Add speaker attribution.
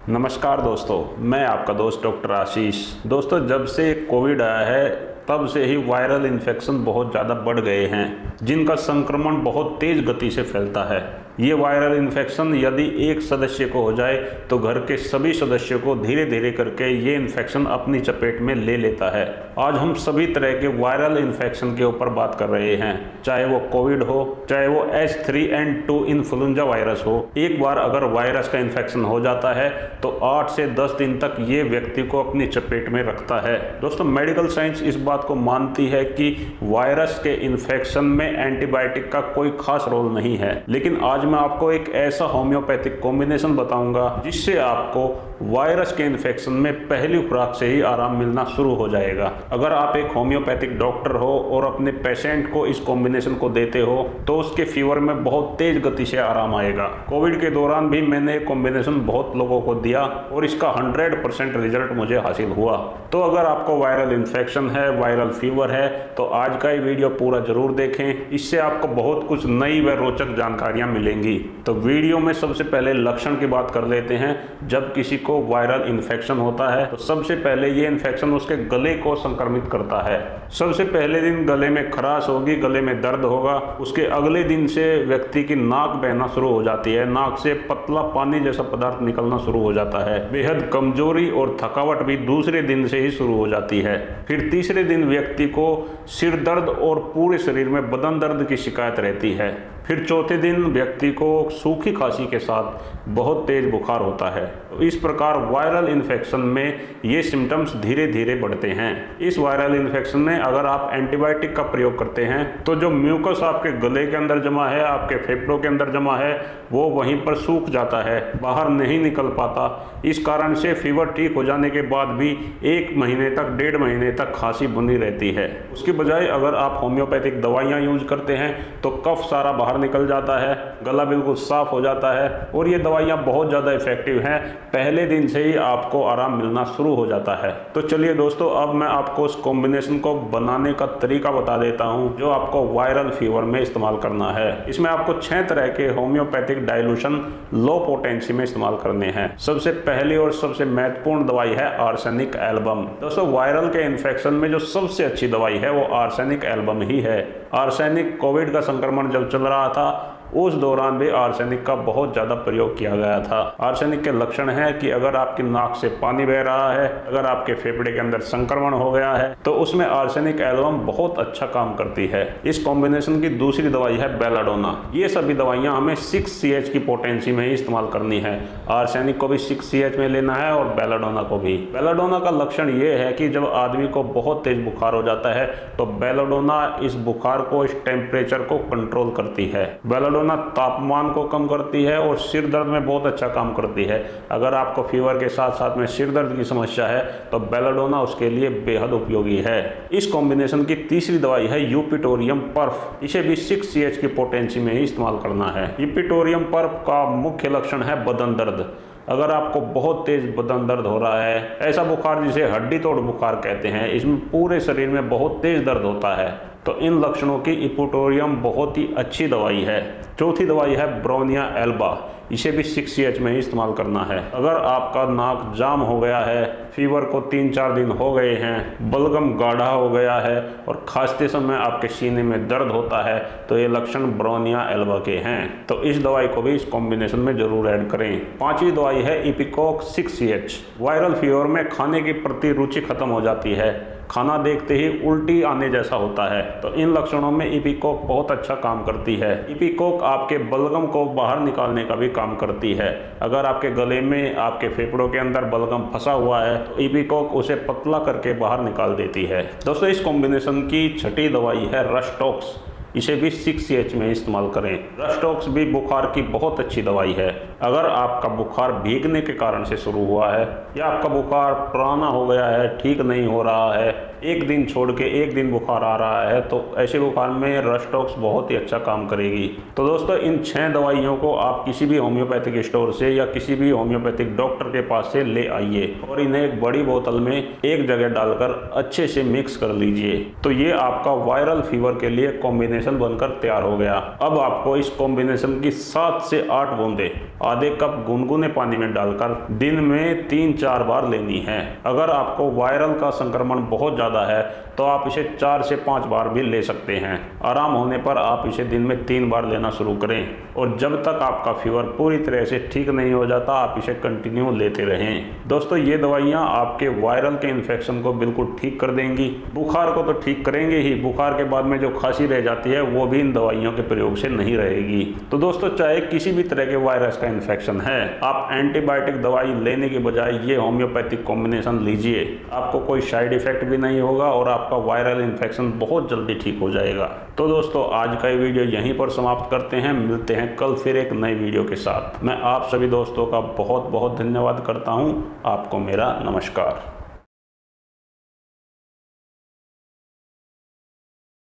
Speaker 1: नमस्कार दोस्तों, मैं आपका दोस्त डॉक्टर आशीष। दोस्तों, जब से कोविड आया है तब से ही वायरल इन्फेक्शन बहुत ज़्यादा बढ़ गए हैं, जिनका संक्रमण बहुत तेज़ गति से फैलता है। ये वायरल इन्फेक्शन यदि एक सदस्य को हो जाए तो घर के सभी सदस्यों को धीरे धीरे करके ये इन्फेक्शन अपनी चपेट में ले लेता है। आज हम सभी तरह के वायरल इन्फेक्शन के ऊपर बात कर रहे हैं, चाहे वो कोविड हो, चाहे वो H3N2 इन्फ्लुएंजा वायरस हो। एक बार अगर वायरस का इन्फेक्शन हो जाता है तो 8 से 10 दिन तक ये व्यक्ति को अपनी चपेट में रखता है। दोस्तों, मेडिकल साइंस इस बात को मानती है कि वायरस के इन्फेक्शन में एंटीबायोटिक का कोई खास रोल नहीं है, लेकिन आज मैं आपको एक ऐसा होम्योपैथिक कॉम्बिनेशन बताऊंगा जिससे आपको वायरस के इन्फेक्शन में पहली खुराक से ही आराम मिलना शुरू हो जाएगा। अगर आप एक होम्योपैथिक डॉक्टर हो और अपने पेशेंट को इस कॉम्बिनेशन को देते हो तो उसके फीवर में बहुत तेज गति से आराम आएगा। कोविड के दौरान भी मैंने कॉम्बिनेशन बहुत लोगों को दिया और इसका 100% रिजल्ट मुझे हासिल हुआ। तो अगर आपको वायरल इन्फेक्शन है, वायरल फीवर है, तो आज का ये वीडियो पूरा जरूर देखें। इससे आपको बहुत कुछ नई व रोचक जानकारियां मिलेंगी। तो वीडियो में सबसे पहले लक्षण की बात कर लेते हैं। जब किसी को वायरल इन्फेक्शन होता है तो सबसे पहले ये इन्फेक्शन उसके गले को संक्रमित करता है। सबसे पहले दिन गले में खराश होगी, गले में दर्द होगा। उसके अगले दिन से व्यक्ति की नाक बहना शुरू हो जाती है, नाक से पतला पानी जैसा पदार्थ निकलना शुरू हो जाता है। बेहद कमजोरी और थकावट भी दूसरे दिन से ही शुरू हो जाती है। फिर तीसरे दिन व्यक्ति को सिर दर्द और पूरे शरीर में बदन दर्द की शिकायत रहती है। फिर चौथे दिन व्यक्ति को सूखी खांसी के साथ बहुत तेज बुखार होता है। तो इस प्रकार वायरल इन्फेक्शन में ये सिम्टम्स धीरे धीरे बढ़ते हैं। इस वायरल इन्फेक्शन में अगर आप एंटीबायोटिक का प्रयोग करते हैं तो जो म्यूकस आपके गले के अंदर जमा है, आपके फेफड़ों के अंदर जमा है, वो वहीं पर सूख जाता है, बाहर नहीं निकल पाता। इस कारण से फीवर ठीक हो जाने के बाद भी 1 महीने तक, 1.5 महीने तक खांसी बनी रहती है। उसके बजाय अगर आप होम्योपैथिक दवाइयाँ यूज करते हैं तो कफ सारा बाहर निकल जाता है, गला बिल्कुल साफ हो जाता है और ये दवाइयाँ बहुत ज़्यादा इफेक्टिव हैं। पहले दिन से ही आपको आराम मिलना शुरू हो जाता है। तो चलिए दोस्तों, अब मैं आपको उस कॉम्बिनेशन को बनाने का तरीका बता देता हूँ जो आपको वायरल फीवर में इस्तेमाल करना है। इसमें आपको 6 तरह के होम्योपैथिक डाइल्यूशन लो पोटेंसी में इस्तेमाल करने हैं। सबसे पहली और सबसे महत्वपूर्ण दवाई है आर्सेनिक एल्बम। दोस्तों, वायरल के इन्फेक्शन में जो सबसे अच्छी दवाई है वो आर्सेनिक एल्बम ही है। आर्सेनिक कोविड का संक्रमण जब चल रहा था उस दौरान भी आर्सेनिक का बहुत ज़्यादा प्रयोग किया गया था। आर्सेनिक के लक्षण है कि अगर आपकी नाक से पानी बह रहा है, अगर आपके फेफड़े के अंदर संक्रमण हो गया है तो उसमें आर्सेनिक एल्बम बहुत अच्छा काम करती है। इस कॉम्बिनेशन की दूसरी दवाई है बेलाडोना। ये सभी दवाइयाँ हमें 6CH की पोटेंसी में ही इस्तेमाल करनी है। आर्सेनिक को भी 6CH में लेना है और बेलाडोना को भी। बेलाडोना का लक्षण ये है कि जब आदमी को बहुत तेज बुखार हो जाता है तो बेलाडोना इस बुखार को, इस टेम्परेचर को कंट्रोल करती है। बेलाडोना तापमान को कम करती है और सिर दर्द में बहुत अच्छा काम करती है। अगर आपको फीवर के साथ साथ में सिर दर्द की समस्या है तो बेलाडोना उसके लिए बेहद उपयोगी है। इस कॉम्बिनेशन की तीसरी दवाई है यूपिटोरियम पर्फ। इसे भी 6CH की पोटेंसी में ही इस्तेमाल करना है। यूपिटोरियम पर्फ का मुख्य लक्षण है बदन दर्द। अगर आपको बहुत तेज बदन दर्द हो रहा है, ऐसा बुखार जिसे हड्डी तोड़ बुखार कहते हैं, इसमें पूरे शरीर में बहुत तेज दर्द होता है, तो इन लक्षणों की यूपिटोरियम बहुत ही अच्छी दवाई है। चौथी दवाई है ब्रोनिया एल्बा। इसे भी 6CH में ही इस्तेमाल करना है। अगर आपका नाक जाम हो गया है, फीवर को 3-4 दिन हो गए हैं, बलगम गाढ़ा हो गया है और खांसते समय आपके सीने में दर्द होता है, तो ये लक्षण ब्रोनिया एल्बा के हैं। तो इस दवाई को भी इस कॉम्बिनेशन में जरूर ऐड करें। पांचवी दवाई है इपिकोक 6CH। वायरल फीवर में खाने की प्रति रुचि खत्म हो जाती है, खाना देखते ही उल्टी आने जैसा होता है, तो इन लक्षणों में इपिकोक बहुत अच्छा काम करती है। इपिकोक आपके बलगम को बाहर निकालने का भी काम करती है। अगर आपके गले में, आपके फेफड़ों के अंदर बलगम फंसा हुआ है तो इपिकोक उसे पतला करके बाहर निकाल देती है। दोस्तों, इस कॉम्बिनेशन की छठी दवाई है रस्टॉक्स। इसे भी 6CH में इस्तेमाल करें। रस्टॉक्स भी बुखार की बहुत अच्छी दवाई है। अगर आपका बुखार भीगने के कारण से शुरू हुआ है या आपका बुखार पुराना हो गया है, ठीक नहीं हो रहा है, एक दिन छोड़ के एक दिन बुखार आ रहा है तो ऐसे बुखार में रस्टॉक्स बहुत ही अच्छा काम करेगी। तो दोस्तों इन 6 दवाइयों को आप किसी भी होम्योपैथिक स्टोर से या किसी भी होम्योपैथिक डॉक्टर के पास से ले आइए और इन्हें एक बड़ी बोतल में एक जगह डालकर अच्छे से मिक्स कर लीजिए। तो ये आपका वायरल फीवर के लिए कॉम्बिनेशन बनकर तैयार हो गया। अब आपको इस कॉम्बिनेशन की 7 से 8 बूंदे आधे कप गुनगुने पानी में डालकर दिन में 3-4 बार लेनी है। अगर आपको वायरल का संक्रमण बहुत ज़्यादा है तो आप इसे 4 से 5 बार भी ले सकते हैं। आराम होने पर आप इसे दिन में 3 बार लेना शुरू करें और जब तक आपका फीवर पूरी तरह से ठीक नहीं हो जाता आप इसे कंटिन्यू लेते रहें। दोस्तों ये दवाइयाँ आपके वायरल के इन्फेक्शन को बिल्कुल ठीक कर देंगी। बुखार को तो ठीक करेंगे ही, बुखार के बाद में जो खांसी रह जाती है वो भी इन दवाइयों के प्रयोग से नहीं रहेगी। तो दोस्तों चाहे किसी भी तरह के वायरस का इन्फेक्शन है, आप एंटीबायोटिक दवाई लेने के बजाय ये होम्योपैथिक कॉम्बिनेशन लीजिए। आपको कोई साइड इफेक्ट भी नहीं होगा और आपका वायरल इन्फेक्शन बहुत जल्दी ठीक हो जाएगा। तो दोस्तों आज का ये वीडियो यहीं पर समाप्त करते हैं। मिलते हैं कल फिर एक नई वीडियो के साथ। मैं आप सभी दोस्तों का बहुत बहुत धन्यवाद करता हूँ। आपको मेरा नमस्कार।